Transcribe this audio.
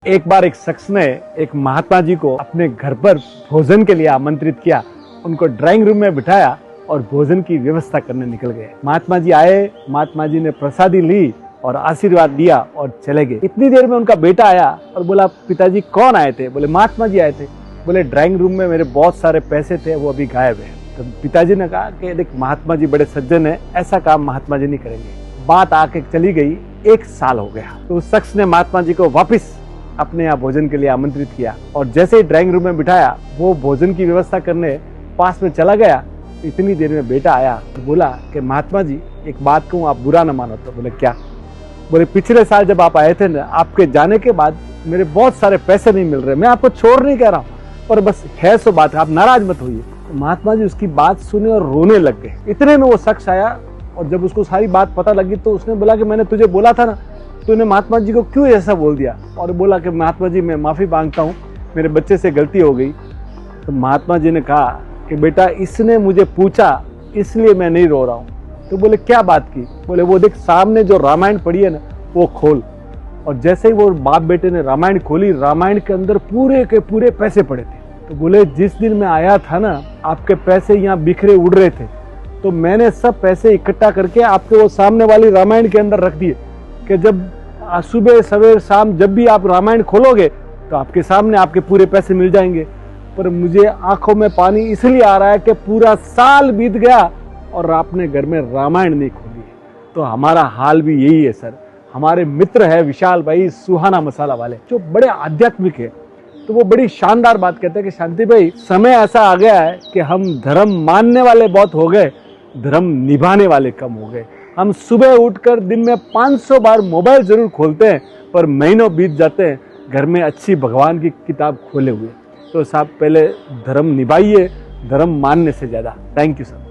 एक बार एक शख्स ने एक महात्मा जी को अपने घर पर भोजन के लिए आमंत्रित किया, उनको ड्राइंग रूम में बिठाया और भोजन की व्यवस्था करने निकल गए। महात्मा जी आए, महात्मा जी ने प्रसादी ली और आशीर्वाद दिया और चले गए। इतनी देर में उनका बेटा आया और बोला, पिताजी कौन आए थे? बोले, महात्मा जी आए थे। बोले, ड्राइंग रूम में मेरे बहुत सारे पैसे थे, वो अभी गायब है। तो पिताजी ने कहा कि देख, महात्मा जी बड़े सज्जन है, ऐसा काम महात्मा जी नहीं करेंगे। बात आके चली गई, 1 साल हो गया। तो उस शख्स ने महात्मा जी को वापिस अपने यहाँ भोजन के लिए आमंत्रित किया और जैसे ही ड्राइंग रूम में बिठाया, वो भोजन की व्यवस्था करने पास में चला गया। इतनी देर में बेटा आया और बोला कि महात्मा जी एक बात कहूँ, आप बुरा न मानो तो। बोले, क्या? बोले, पिछले साल जब आप आए थे ना, आपके जाने के बाद मेरे बहुत सारे पैसे नहीं मिल रहे। मैं आपको छोड़ नहीं कह रहा हूँ, पर बस है सो बात है, आप नाराज मत होइए। तो महात्मा जी उसकी बात सुने और रोने लग गए। इतने में वो शख्स आया और जब उसको सारी बात पता लगी तो उसने बोला कि मैंने तुझे बोला था ना, तूने महात्मा जी को क्यों ऐसा बोल दिया? और बोला कि महात्मा जी मैं माफ़ी मांगता हूँ, मेरे बच्चे से गलती हो गई। तो महात्मा जी ने कहा कि बेटा, इसने मुझे पूछा इसलिए मैं नहीं रो रहा हूँ। तो बोले, क्या बात की? बोले, वो देख सामने जो रामायण पढ़ी है ना, वो खोल। और जैसे ही वो बाप बेटे ने रामायण खोली, रामायण के अंदर पूरे के पूरे पैसे पड़े थे। तो बोले, जिस दिन मैं आया था ना, आपके पैसे यहाँ बिखरे उड़ रहे थे, तो मैंने सब पैसे इकट्ठा करके आपके वो सामने वाली रामायण के अंदर रख दिए कि जब सुबह सवेर शाम जब भी आप रामायण खोलोगे तो आपके सामने आपके पूरे पैसे मिल जाएंगे। पर मुझे आंखों में पानी इसलिए आ रहा है कि पूरा साल बीत गया और आपने घर में रामायण नहीं खोली है। तो हमारा हाल भी यही है सर। हमारे मित्र है विशाल भाई सुहाना मसाला वाले, जो बड़े आध्यात्मिक है, तो वो बड़ी शानदार बात कहते हैं कि शांति भाई, समय ऐसा आ गया है कि हम धर्म मानने वाले बहुत हो गए, धर्म निभाने वाले कम हो गए। हम सुबह उठकर दिन में 500 बार मोबाइल जरूर खोलते हैं, पर महीनों बीत जाते हैं घर में अच्छी भगवान की किताब खोले हुए। तो साहब, पहले धर्म निभाइए, धर्म मानने से ज़्यादा। Thank you sir.